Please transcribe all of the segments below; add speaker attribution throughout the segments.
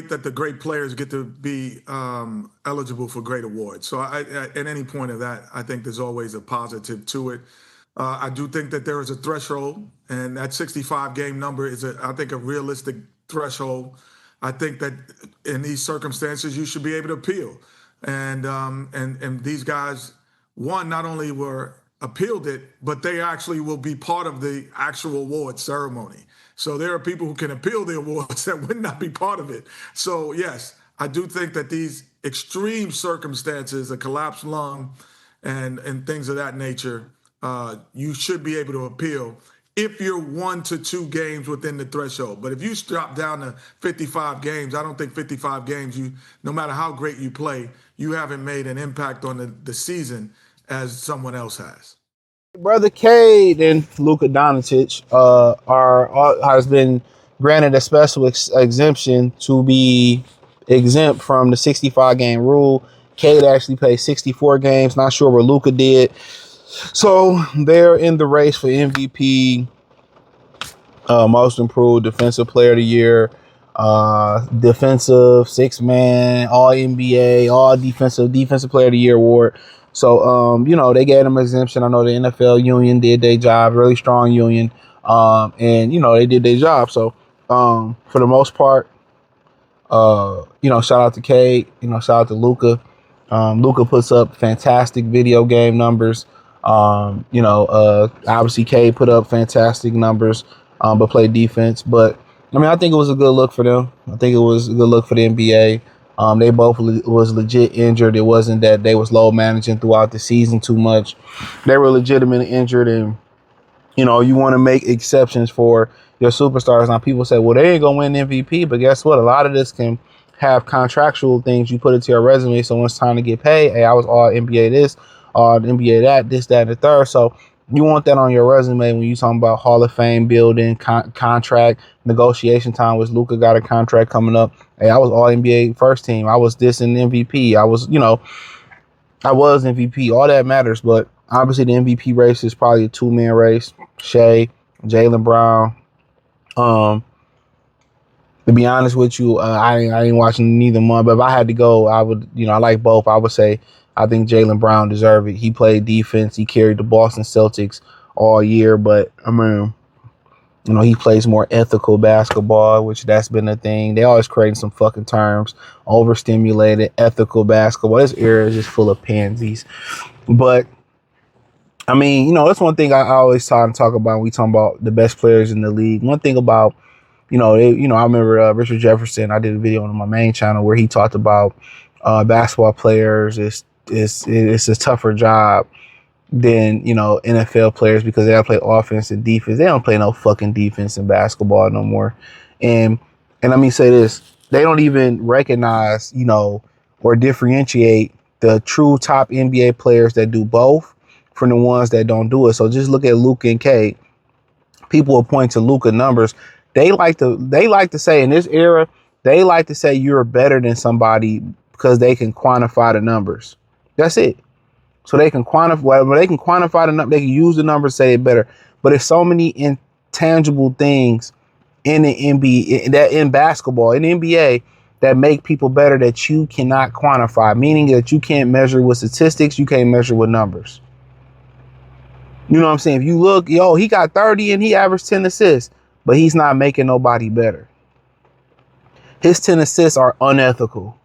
Speaker 1: great that the great players get to be eligible for great awards. So at any point of that, I think there's always a positive to it. I do think that there is a threshold, and that 65 game number is, I think, a realistic threshold. I think that in these circumstances, you should be able to appeal. And these guys, one, not only were appealed it, but they actually will be part of the actual award ceremony. So there are people who can appeal the awards that would not be part of it. So yes, I do think that these extreme circumstances, a collapsed lung and things of that nature, you should be able to appeal if you're 1 to 2 games within the threshold. But if you drop down to 55 games, I don't think 55 games, no matter how great you play, you haven't made an impact on the season as someone else has.
Speaker 2: Brother Cade and Luka Dončić has been granted a special exemption to be exempt from the 65 game rule. Cade actually played 64 games. Not sure what Luka did. So they're in the race for MVP, most improved defensive player of the year, defensive six man, all NBA, all defensive player of the year award. So, they gave them exemption. I know the NFL union did their job, really strong union. And, they did their job. So, for the most part, shout out to Cade, shout out to Luka. Luka puts up fantastic video game numbers. Obviously Cade put up fantastic numbers, but played defense. But, I think it was a good look for them. I think it was a good look for the NBA. They both was legit injured. It wasn't that they was low managing throughout the season too much. They were legitimately injured, and you want to make exceptions for your superstars. Now people say, well, they ain't gonna win MVP, but guess what? A lot of this can have contractual things you put into your resume. So when it's time to get paid, hey, I was all NBA this, all NBA that, this, that, and the third. So you want that on your resume when you talking about Hall of Fame building, contract negotiation time. Was Luka got a contract coming up? Hey, I was all NBA first team. I was this in MVP. I was MVP. All that matters. But obviously the MVP race is probably a 2-man race. Shea, Jaylen Brown. To be honest with you, I ain't watching neither one. But if I had to go, I would. I like both. I would say I think Jaylen Brown deserved it. He played defense. He carried the Boston Celtics all year. But he plays more ethical basketball, which that's been a thing. They always creating some fucking terms. Overstimulated, ethical basketball. This era is just full of pansies. But, that's one thing I always talk about when we talk about the best players in the league. One thing about, I remember Richard Jefferson, I did a video on my main channel where he talked about basketball players. It's a tougher job than, NFL players because they gotta play offense and defense. They don't play no fucking defense in basketball no more. And let me say this, they don't even recognize, or differentiate the true top NBA players that do both from the ones that don't do it. So just look at Luka and Cade. People will point to Luka numbers. They like to say in this era, they like to say you're better than somebody because they can quantify the numbers. That's it. So they can quantify the number, they can use the numbers, say it better. But there's so many intangible things in the NBA, that in basketball, in the NBA, that make people better that you cannot quantify, meaning that you can't measure with statistics, you can't measure with numbers. You know what I'm saying? If you look, he got 30 and he averaged 10 assists, but he's not making nobody better. His 10 assists are unethical.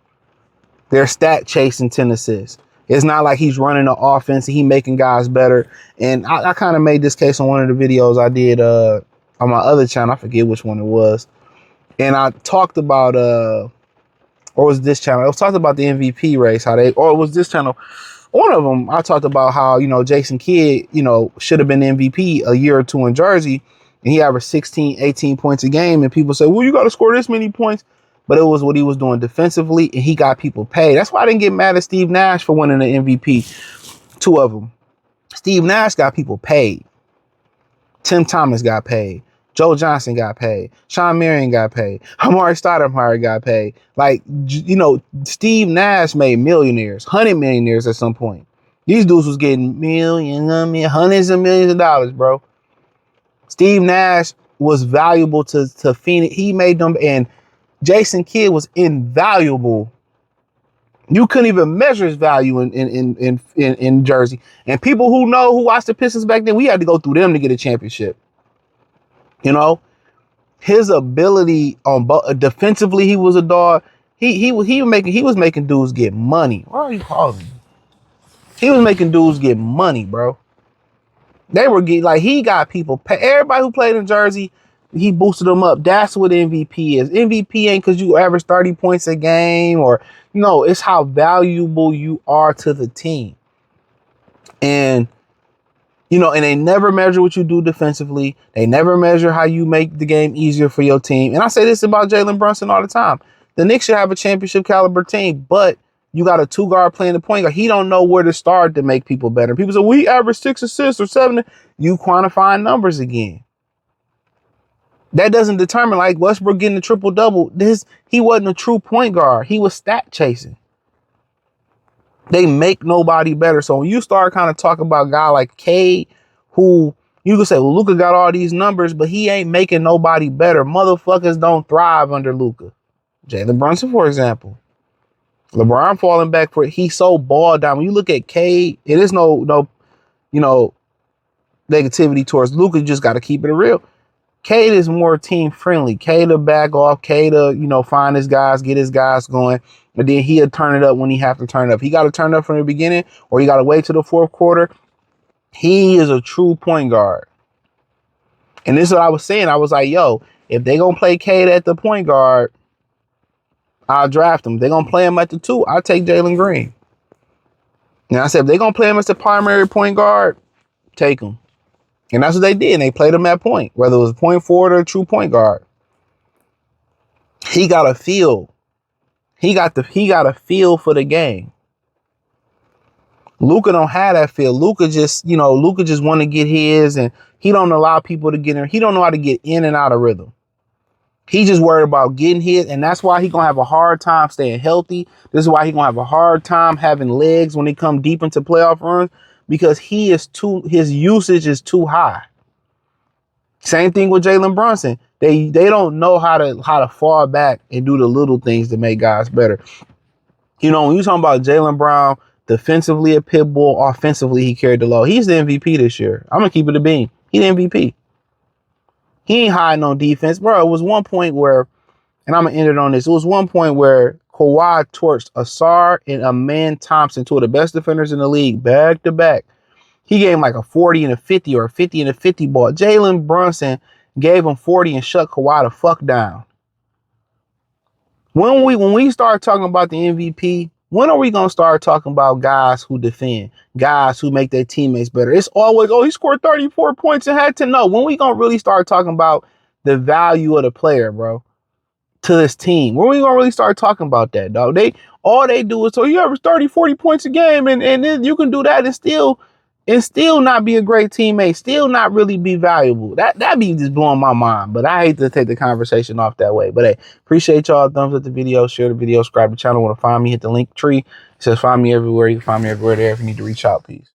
Speaker 2: They're stat chasing 10 assists. It's not like he's running the offense and he making guys better. And I kind of made this case on one of the videos I did on my other channel. I forget which one it was. And I talked about, or was this channel? I was talking about the MVP race, or it was this channel. One of them, I talked about how, Jason Kidd, should have been MVP a year or two in Jersey. And he averaged 16, 18 points a game. And people say, well, you got to score this many points. But it was what he was doing defensively, and he got people paid. That's why I didn't get mad at Steve Nash for winning the MVP. 2 of them. Steve Nash got people paid. Tim Thomas got paid. Joe Johnson got paid. Sean Marion got paid. Amari Stoudemire got paid. Steve Nash made millionaires, 100 millionaires at some point. These dudes was getting hundreds of millions of dollars, bro. Steve Nash was valuable to Phoenix. He made them, and Jason Kidd was invaluable. You couldn't even measure his value in Jersey. And people who watched the Pistons back then, we had to go through them to get a championship. You know, his ability on defensively, he was a dog. He was making dudes get money. Why are you calling me? He was making dudes get money, bro. They were getting, like, he got people. Everybody who played in Jersey, he boosted them up. That's what MVP is. MVP ain't because you average 30 points a game, or no, it's how valuable you are to the team. And and they never measure what you do defensively. They never measure how you make the game easier for your team. And I say this about Jalen Brunson all the time. The Knicks should have a championship caliber team, but you got a 2-guard playing the point guard. He don't know where to start to make people better. People say, we average 6 assists or 7. You quantifying numbers again. That doesn't determine, like Westbrook getting a triple-double. He wasn't a true point guard. He was stat chasing. They make nobody better. So when you start kind of talking about a guy like Cade, who you could say, well, Luka got all these numbers, but he ain't making nobody better. Motherfuckers don't thrive under Luka. Jalen Brunson, for example. LeBron falling back for it. He's so ball down. When you look at Cade, it is no negativity towards Luka. You just got to keep it real. Cade is more team friendly. Cade will back off. Cade will, find his guys, get his guys going. But then he'll turn it up when he have to turn it up. He got to turn it up from the beginning, or he got to wait to the fourth quarter. He is a true point guard. And this is what I was saying. I was like, yo, if they going to play Cade at the point guard, I'll draft him. They're going to play him at the 2. I'll take Jalen Green. And I said, if they're going to play him as the primary point guard, take him. And that's what they did. And they played him at point, whether it was a point forward or a true point guard. He got a feel. He got a feel for the game. Luka don't have that feel. Luka just want to get his, and he don't allow people to get in. He don't know how to get in and out of rhythm. He just worried about getting hit, and that's why he gonna have a hard time staying healthy. This is why he gonna have a hard time having legs when he come deep into playoff runs, because his usage is too high. Same thing with Jalen Brunson. They don't know how to fall back and do the little things to make guys better. When you talking about Jaylen Brown, defensively a pit bull, offensively he carried the load. He's the MVP this year. I'm gonna keep it a bean. He the MVP. He ain't hiding on defense, bro. It was one point where, and I'm gonna end it on this. It was one point where Kawhi torched Asar and Amen Thompson, two of the best defenders in the league, back to back. He gave him like a 40 and a 50 or a 50 and a 50 ball. Jalen Brunson gave him 40 and shut Kawhi the fuck down. When we start talking about the MVP, when are we going to start talking about guys who defend, guys who make their teammates better? It's always, he scored 34 points and had to know. When we going to really start talking about the value of the player, bro, to this team? When we going to really start talking about that, dog? All they do is, so you average 30, 40 points a game, and then you can do that and still not be a great teammate, still not really be valuable. That be just blowing my mind. But I hate to take the conversation off that way. But hey, appreciate y'all. Thumbs up the video, share the video, subscribe to the channel. Want to find me, hit the link tree. It says find me everywhere. You can find me everywhere there if you need to reach out. Peace.